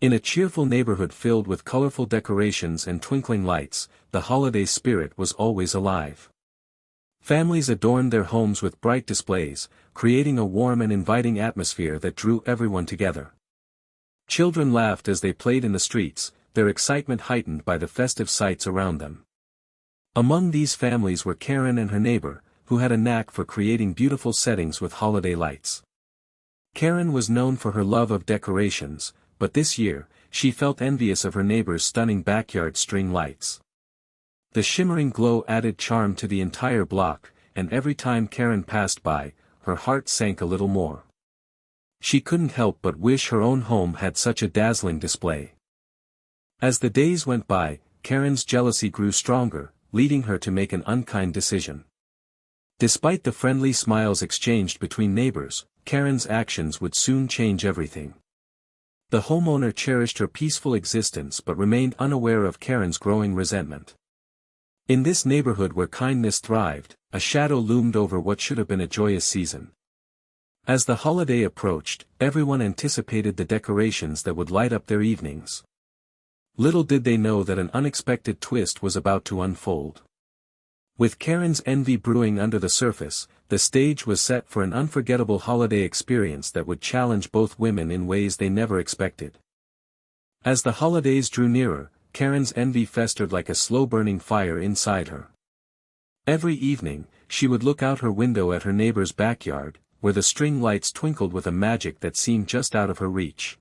In a cheerful neighborhood filled with colorful decorations and twinkling lights, the holiday spirit was always alive. Families adorned their homes with bright displays, creating a warm and inviting atmosphere that drew everyone together. Children laughed as they played in the streets, their excitement heightened by the festive sights around them. Among these families were Karen and her neighbor, who had a knack for creating beautiful settings with holiday lights. Karen was known for her love of decorations, but this year, she felt envious of her neighbor's stunning backyard string lights. The shimmering glow added charm to the entire block, and every time Karen passed by, her heart sank a little more. She couldn't help but wish her own home had such a dazzling display. As the days went by, Karen's jealousy grew stronger, leading her to make an unkind decision. Despite the friendly smiles exchanged between neighbors, Karen's actions would soon change everything. The homeowner cherished her peaceful existence but remained unaware of Karen's growing resentment. In this neighborhood where kindness thrived, a shadow loomed over what should have been a joyous season. As the holiday approached, everyone anticipated the decorations that would light up their evenings. Little did they know that an unexpected twist was about to unfold. With Karen's envy brewing under the surface, the stage was set for an unforgettable holiday experience that would challenge both women in ways they never expected. As the holidays drew nearer, Karen's envy festered like a slow-burning fire inside her. Every evening, she would look out her window at her neighbor's backyard, where the string lights twinkled with a magic that seemed just out of her reach.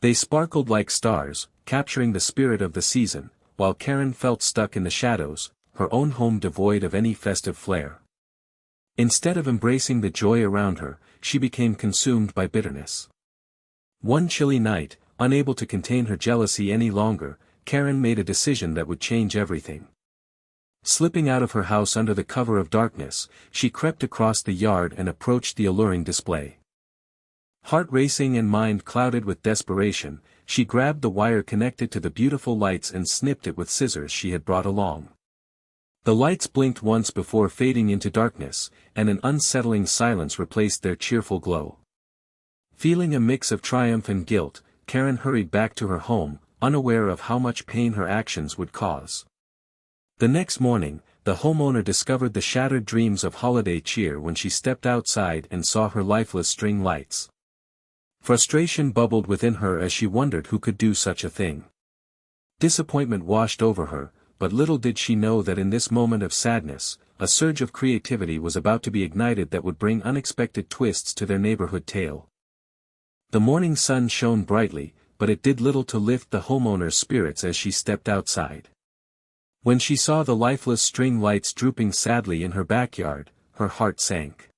They sparkled like stars, capturing the spirit of the season, while Karen felt stuck in the shadows, her own home devoid of any festive flair. Instead of embracing the joy around her, she became consumed by bitterness. One chilly night, unable to contain her jealousy any longer, Karen made a decision that would change everything. Slipping out of her house under the cover of darkness, she crept across the yard and approached the alluring display. Heart racing and mind clouded with desperation, she grabbed the wire connected to the beautiful lights and snipped it with scissors she had brought along. The lights blinked once before fading into darkness, and an unsettling silence replaced their cheerful glow. Feeling a mix of triumph and guilt, Karen hurried back to her home, unaware of how much pain her actions would cause. The next morning, the homeowner discovered the shattered dreams of holiday cheer when she stepped outside and saw her lifeless string lights. Frustration bubbled within her as she wondered who could do such a thing. Disappointment washed over her, but little did she know that in this moment of sadness, a surge of creativity was about to be ignited that would bring unexpected twists to their neighborhood tale. The morning sun shone brightly, but it did little to lift the homeowner's spirits as she stepped outside. When she saw the lifeless string lights drooping sadly in her backyard, her heart sank.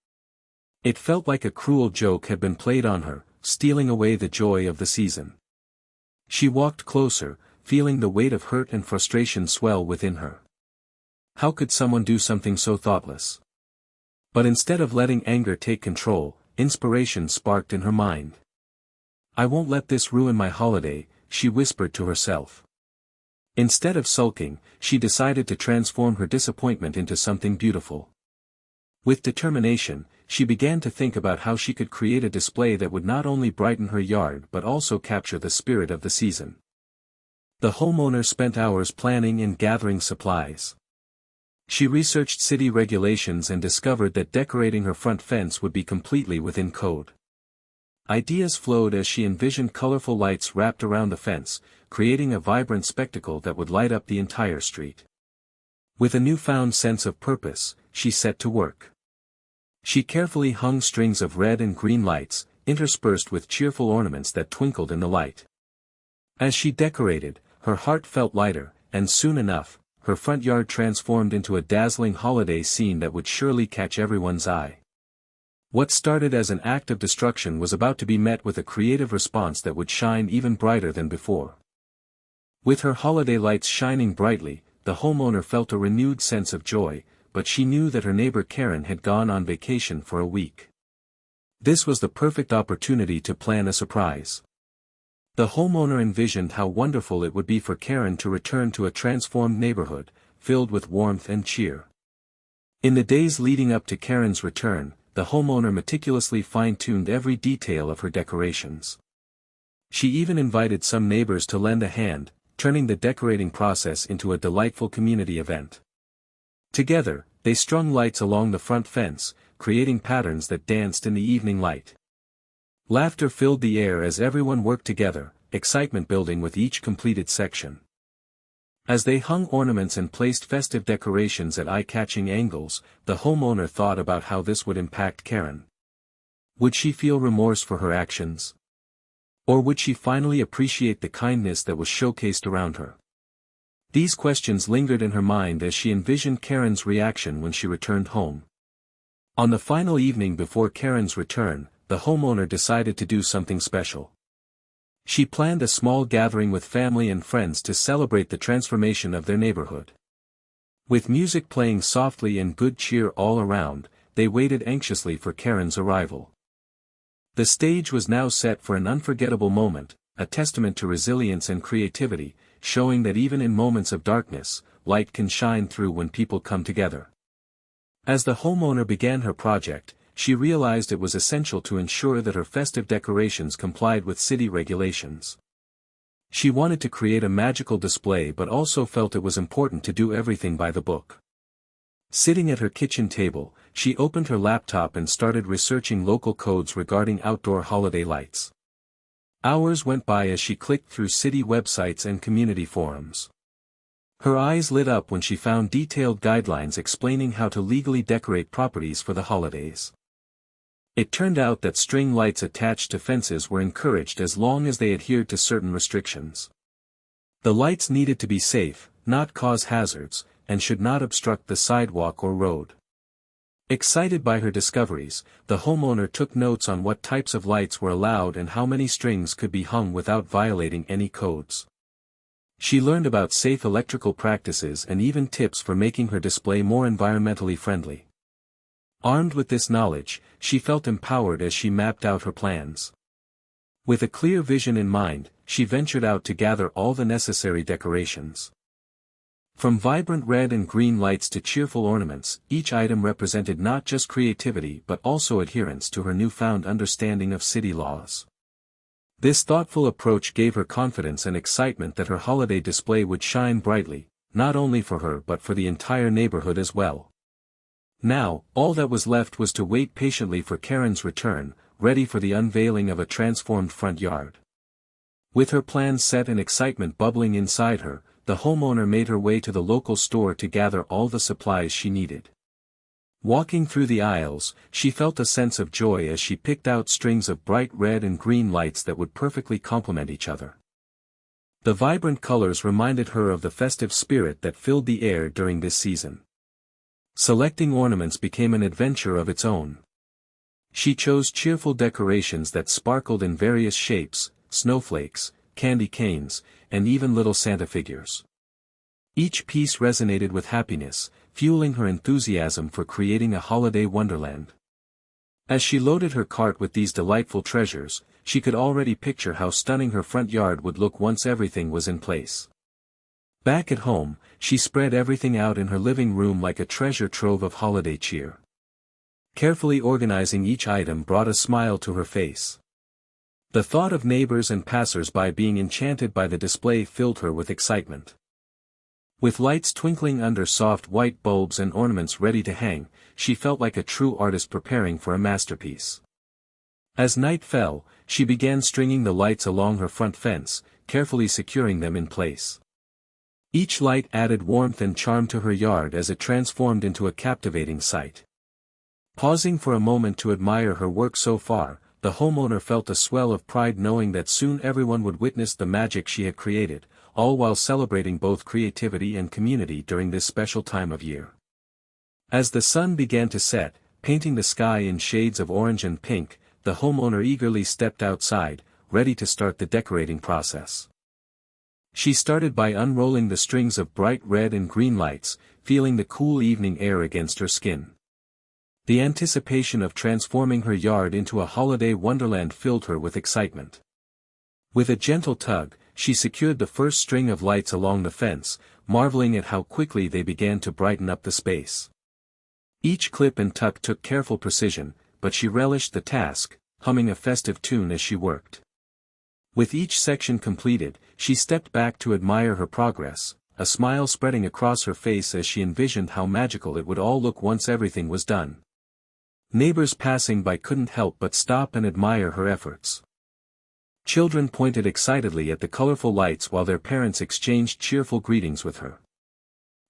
It felt like a cruel joke had been played on her, stealing away the joy of the season. She walked closer, feeling the weight of hurt and frustration swell within her. How could someone do something so thoughtless? But instead of letting anger take control, inspiration sparked in her mind. "I won't let this ruin my holiday," she whispered to herself. Instead of sulking, she decided to transform her disappointment into something beautiful. With determination, she began to think about how she could create a display that would not only brighten her yard but also capture the spirit of the season. The homeowner spent hours planning and gathering supplies. She researched city regulations and discovered that decorating her front fence would be completely within code. Ideas flowed as she envisioned colorful lights wrapped around the fence, creating a vibrant spectacle that would light up the entire street. With a newfound sense of purpose, she set to work. She carefully hung strings of red and green lights, interspersed with cheerful ornaments that twinkled in the light. As she decorated, her heart felt lighter, and soon enough, her front yard transformed into a dazzling holiday scene that would surely catch everyone's eye. What started as an act of destruction was about to be met with a creative response that would shine even brighter than before. With her holiday lights shining brightly, the homeowner felt a renewed sense of joy, but she knew that her neighbor Karen had gone on vacation for a week. This was the perfect opportunity to plan a surprise. The homeowner envisioned how wonderful it would be for Karen to return to a transformed neighborhood, filled with warmth and cheer. In the days leading up to Karen's return, the homeowner meticulously fine-tuned every detail of her decorations. She even invited some neighbors to lend a hand, turning the decorating process into a delightful community event. Together, they strung lights along the front fence, creating patterns that danced in the evening light. Laughter filled the air as everyone worked together, excitement building with each completed section. As they hung ornaments and placed festive decorations at eye-catching angles, the homeowner thought about how this would impact Karen. Would she feel remorse for her actions? Or would she finally appreciate the kindness that was showcased around her? These questions lingered in her mind as she envisioned Karen's reaction when she returned home. On the final evening before Karen's return, the homeowner decided to do something special. She planned a small gathering with family and friends to celebrate the transformation of their neighborhood. With music playing softly and good cheer all around, they waited anxiously for Karen's arrival. The stage was now set for an unforgettable moment, a testament to resilience and creativity, showing that even in moments of darkness, light can shine through when people come together. As the homeowner began her project, she realized it was essential to ensure that her festive decorations complied with city regulations. She wanted to create a magical display but also felt it was important to do everything by the book. Sitting at her kitchen table, she opened her laptop and started researching local codes regarding outdoor holiday lights. Hours went by as she clicked through city websites and community forums. Her eyes lit up when she found detailed guidelines explaining how to legally decorate properties for the holidays. It turned out that string lights attached to fences were encouraged as long as they adhered to certain restrictions. The lights needed to be safe, not cause hazards, and should not obstruct the sidewalk or road. Excited by her discoveries, the homeowner took notes on what types of lights were allowed and how many strings could be hung without violating any codes. She learned about safe electrical practices and even tips for making her display more environmentally friendly. Armed with this knowledge, she felt empowered as she mapped out her plans. With a clear vision in mind, she ventured out to gather all the necessary decorations. From vibrant red and green lights to cheerful ornaments, each item represented not just creativity but also adherence to her newfound understanding of city laws. This thoughtful approach gave her confidence and excitement that her holiday display would shine brightly, not only for her but for the entire neighborhood as well. Now, all that was left was to wait patiently for Karen's return, ready for the unveiling of a transformed front yard. With her plans set and excitement bubbling inside her, the homeowner made her way to the local store to gather all the supplies she needed. Walking through the aisles, she felt a sense of joy as she picked out strings of bright red and green lights that would perfectly complement each other. The vibrant colors reminded her of the festive spirit that filled the air during this season. Selecting ornaments became an adventure of its own. She chose cheerful decorations that sparkled in various shapes, snowflakes, candy canes, and even little Santa figures. Each piece resonated with happiness, fueling her enthusiasm for creating a holiday wonderland. As she loaded her cart with these delightful treasures, she could already picture how stunning her front yard would look once everything was in place. Back at home, she spread everything out in her living room like a treasure trove of holiday cheer. Carefully organizing each item brought a smile to her face. The thought of neighbors and passers-by being enchanted by the display filled her with excitement. With lights twinkling under soft white bulbs and ornaments ready to hang, she felt like a true artist preparing for a masterpiece. As night fell, she began stringing the lights along her front fence, carefully securing them in place. Each light added warmth and charm to her yard as it transformed into a captivating sight. Pausing for a moment to admire her work so far, the homeowner felt a swell of pride knowing that soon everyone would witness the magic she had created, all while celebrating both creativity and community during this special time of year. As the sun began to set, painting the sky in shades of orange and pink, the homeowner eagerly stepped outside, ready to start the decorating process. She started by unrolling the strings of bright red and green lights, feeling the cool evening air against her skin. The anticipation of transforming her yard into a holiday wonderland filled her with excitement. With a gentle tug, she secured the first string of lights along the fence, marveling at how quickly they began to brighten up the space. Each clip and tuck took careful precision, but she relished the task, humming a festive tune as she worked. With each section completed, she stepped back to admire her progress, a smile spreading across her face as she envisioned how magical it would all look once everything was done. Neighbors passing by couldn't help but stop and admire her efforts. Children pointed excitedly at the colorful lights while their parents exchanged cheerful greetings with her.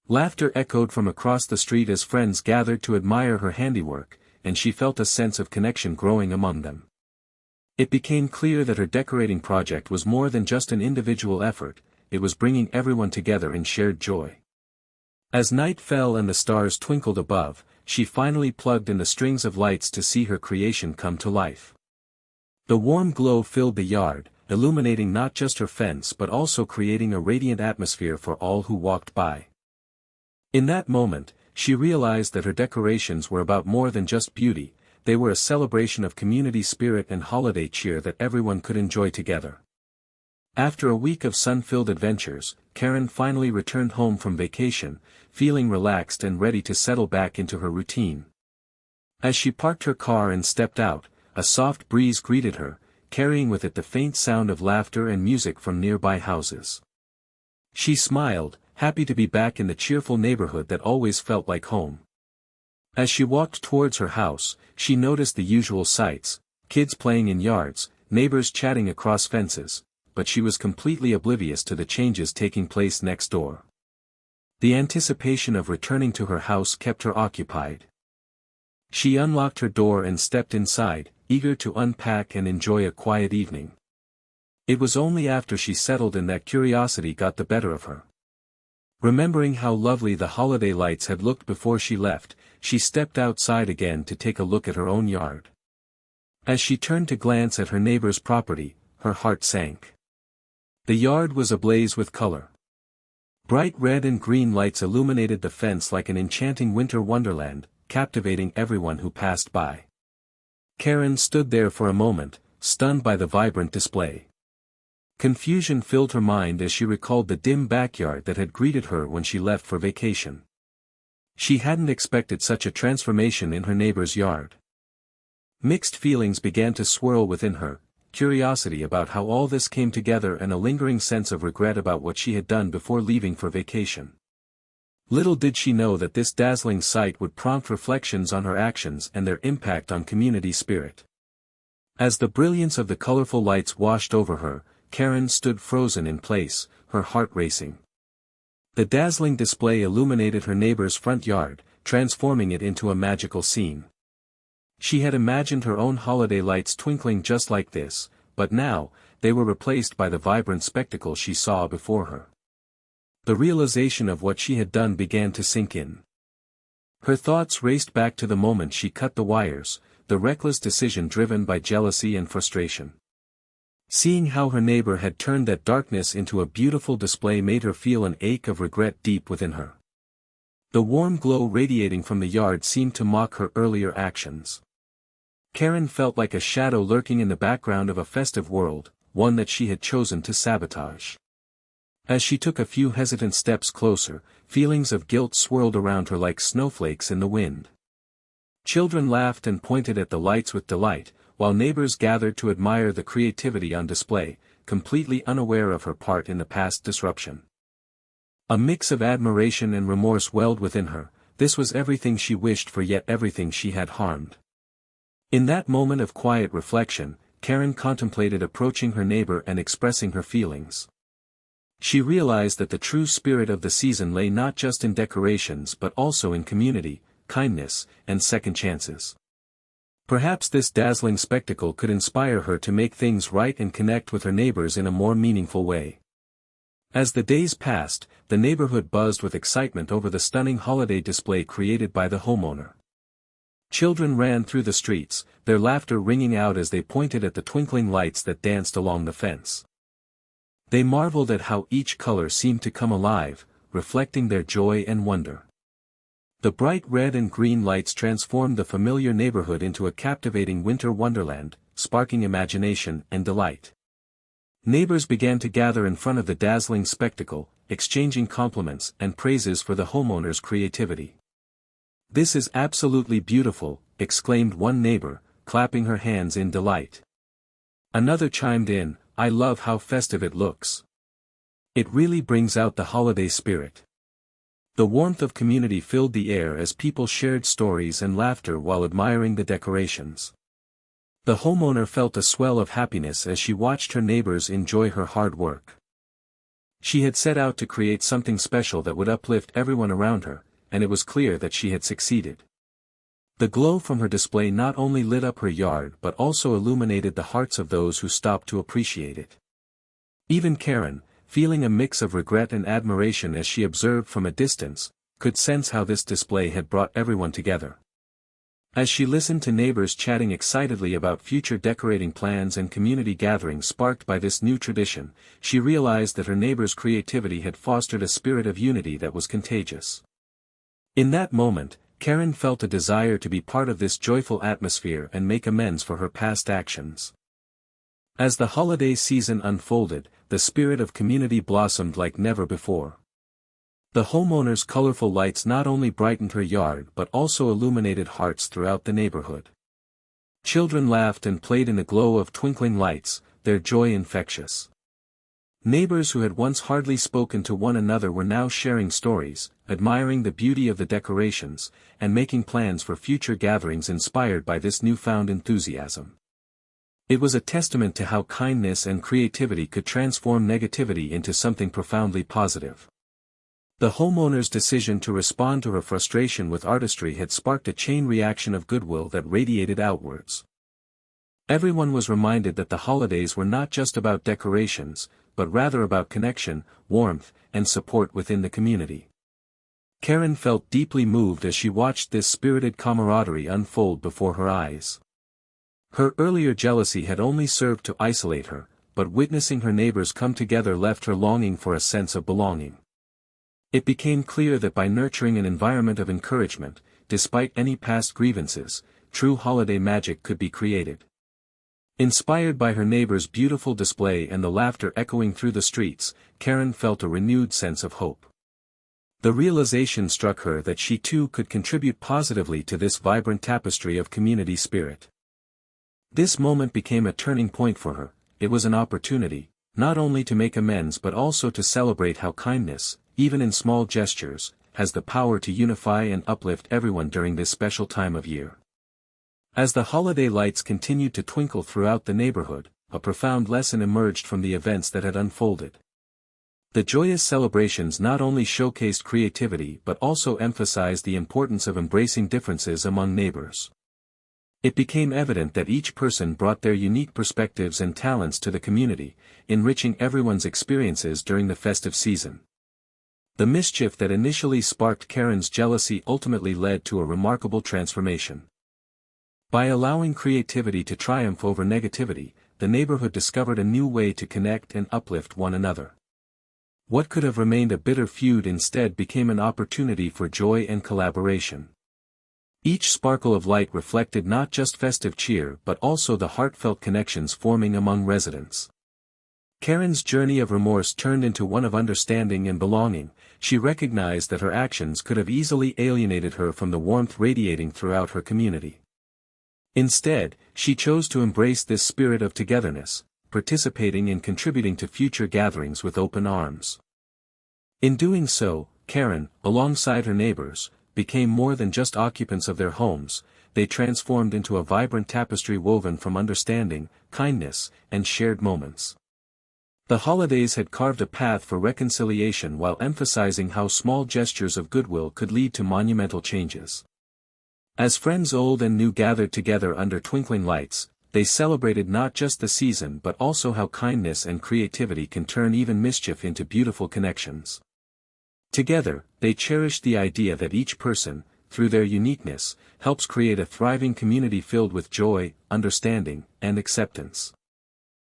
Laughter echoed from across the street as friends gathered to admire her handiwork, and she felt a sense of connection growing among them. It became clear that her decorating project was more than just an individual effort, it was bringing everyone together in shared joy. As night fell and the stars twinkled above, she finally plugged in the strings of lights to see her creation come to life. The warm glow filled the yard, illuminating not just her fence but also creating a radiant atmosphere for all who walked by. In that moment, she realized that her decorations were about more than just beauty, they were a celebration of community spirit and holiday cheer that everyone could enjoy together. After a week of sun-filled adventures, Karen finally returned home from vacation, feeling relaxed and ready to settle back into her routine. As she parked her car and stepped out, a soft breeze greeted her, carrying with it the faint sound of laughter and music from nearby houses. She smiled, happy to be back in the cheerful neighborhood that always felt like home. As she walked towards her house, she noticed the usual sights, kids playing in yards, neighbors chatting across fences, but she was completely oblivious to the changes taking place next door. The anticipation of returning to her house kept her occupied. She unlocked her door and stepped inside, eager to unpack and enjoy a quiet evening. It was only after she settled in that curiosity got the better of her. Remembering how lovely the holiday lights had looked before she left, she stepped outside again to take a look at her own yard. As she turned to glance at her neighbor's property, her heart sank. The yard was ablaze with color. Bright red and green lights illuminated the fence like an enchanting winter wonderland, captivating everyone who passed by. Karen stood there for a moment, stunned by the vibrant display. Confusion filled her mind as she recalled the dim backyard that had greeted her when she left for vacation. She hadn't expected such a transformation in her neighbor's yard. Mixed feelings began to swirl within her, curiosity about how all this came together and a lingering sense of regret about what she had done before leaving for vacation. Little did she know that this dazzling sight would prompt reflections on her actions and their impact on community spirit. As the brilliance of the colorful lights washed over her, Karen stood frozen in place, her heart racing. The dazzling display illuminated her neighbor's front yard, transforming it into a magical scene. She had imagined her own holiday lights twinkling just like this, but now, they were replaced by the vibrant spectacle she saw before her. The realization of what she had done began to sink in. Her thoughts raced back to the moment she cut the wires, the reckless decision driven by jealousy and frustration. Seeing how her neighbor had turned that darkness into a beautiful display made her feel an ache of regret deep within her. The warm glow radiating from the yard seemed to mock her earlier actions. Karen felt like a shadow lurking in the background of a festive world, one that she had chosen to sabotage. As she took a few hesitant steps closer, feelings of guilt swirled around her like snowflakes in the wind. Children laughed and pointed at the lights with delight, while neighbors gathered to admire the creativity on display, completely unaware of her part in the past disruption. A mix of admiration and remorse welled within her, this was everything she wished for yet everything she had harmed. In that moment of quiet reflection, Karen contemplated approaching her neighbor and expressing her feelings. She realized that the true spirit of the season lay not just in decorations but also in community, kindness, and second chances. Perhaps this dazzling spectacle could inspire her to make things right and connect with her neighbors in a more meaningful way. As the days passed, the neighborhood buzzed with excitement over the stunning holiday display created by the homeowner. Children ran through the streets, their laughter ringing out as they pointed at the twinkling lights that danced along the fence. They marveled at how each color seemed to come alive, reflecting their joy and wonder. The bright red and green lights transformed the familiar neighborhood into a captivating winter wonderland, sparking imagination and delight. Neighbors began to gather in front of the dazzling spectacle, exchanging compliments and praises for the homeowner's creativity. "This is absolutely beautiful," exclaimed one neighbor, clapping her hands in delight. Another chimed in, I love how festive it looks. It really brings out the holiday spirit. The warmth of community filled the air as people shared stories and laughter while admiring the decorations. The homeowner felt a swell of happiness as she watched her neighbors enjoy her hard work. She had set out to create something special that would uplift everyone around her, and it was clear that she had succeeded. The glow from her display not only lit up her yard but also illuminated the hearts of those who stopped to appreciate it. Even Karen, feeling a mix of regret and admiration as she observed from a distance, could sense how this display had brought everyone together. As she listened to neighbors chatting excitedly about future decorating plans and community gatherings sparked by this new tradition, she realized that her neighbors' creativity had fostered a spirit of unity that was contagious. In that moment, Karen felt a desire to be part of this joyful atmosphere and make amends for her past actions. As the holiday season unfolded, the spirit of community blossomed like never before. The homeowner's colorful lights not only brightened her yard but also illuminated hearts throughout the neighborhood. Children laughed and played in the glow of twinkling lights, their joy infectious. Neighbors who had once hardly spoken to one another were now sharing stories, admiring the beauty of the decorations, and making plans for future gatherings inspired by this newfound enthusiasm. It was a testament to how kindness and creativity could transform negativity into something profoundly positive. The homeowner's decision to respond to her frustration with artistry had sparked a chain reaction of goodwill that radiated outwards. Everyone was reminded that the holidays were not just about decorations, but rather about connection, warmth, and support within the community. Karen felt deeply moved as she watched this spirited camaraderie unfold before her eyes. Her earlier jealousy had only served to isolate her, but witnessing her neighbors come together left her longing for a sense of belonging. It became clear that by nurturing an environment of encouragement, despite any past grievances, true holiday magic could be created. Inspired by her neighbors' beautiful display and the laughter echoing through the streets, Karen felt a renewed sense of hope. The realization struck her that she too could contribute positively to this vibrant tapestry of community spirit. This moment became a turning point for her. It was an opportunity, not only to make amends but also to celebrate how kindness, even in small gestures, has the power to unify and uplift everyone during this special time of year. As the holiday lights continued to twinkle throughout the neighborhood, a profound lesson emerged from the events that had unfolded. The joyous celebrations not only showcased creativity but also emphasized the importance of embracing differences among neighbors. It became evident that each person brought their unique perspectives and talents to the community, enriching everyone's experiences during the festive season. The mischief that initially sparked Karen's jealousy ultimately led to a remarkable transformation. By allowing creativity to triumph over negativity, the neighborhood discovered a new way to connect and uplift one another. What could have remained a bitter feud instead became an opportunity for joy and collaboration. Each sparkle of light reflected not just festive cheer but also the heartfelt connections forming among residents. Karen's journey of remorse turned into one of understanding and belonging. She recognized that her actions could have easily alienated her from the warmth radiating throughout her community. Instead, she chose to embrace this spirit of togetherness, participating and contributing to future gatherings with open arms. In doing so, Karen, alongside her neighbors, became more than just occupants of their homes. They transformed into a vibrant tapestry woven from understanding, kindness, and shared moments. The holidays had carved a path for reconciliation while emphasizing how small gestures of goodwill could lead to monumental changes. As friends old and new gathered together under twinkling lights, they celebrated not just the season but also how kindness and creativity can turn even mischief into beautiful connections. Together, they cherished the idea that each person, through their uniqueness, helps create a thriving community filled with joy, understanding, and acceptance.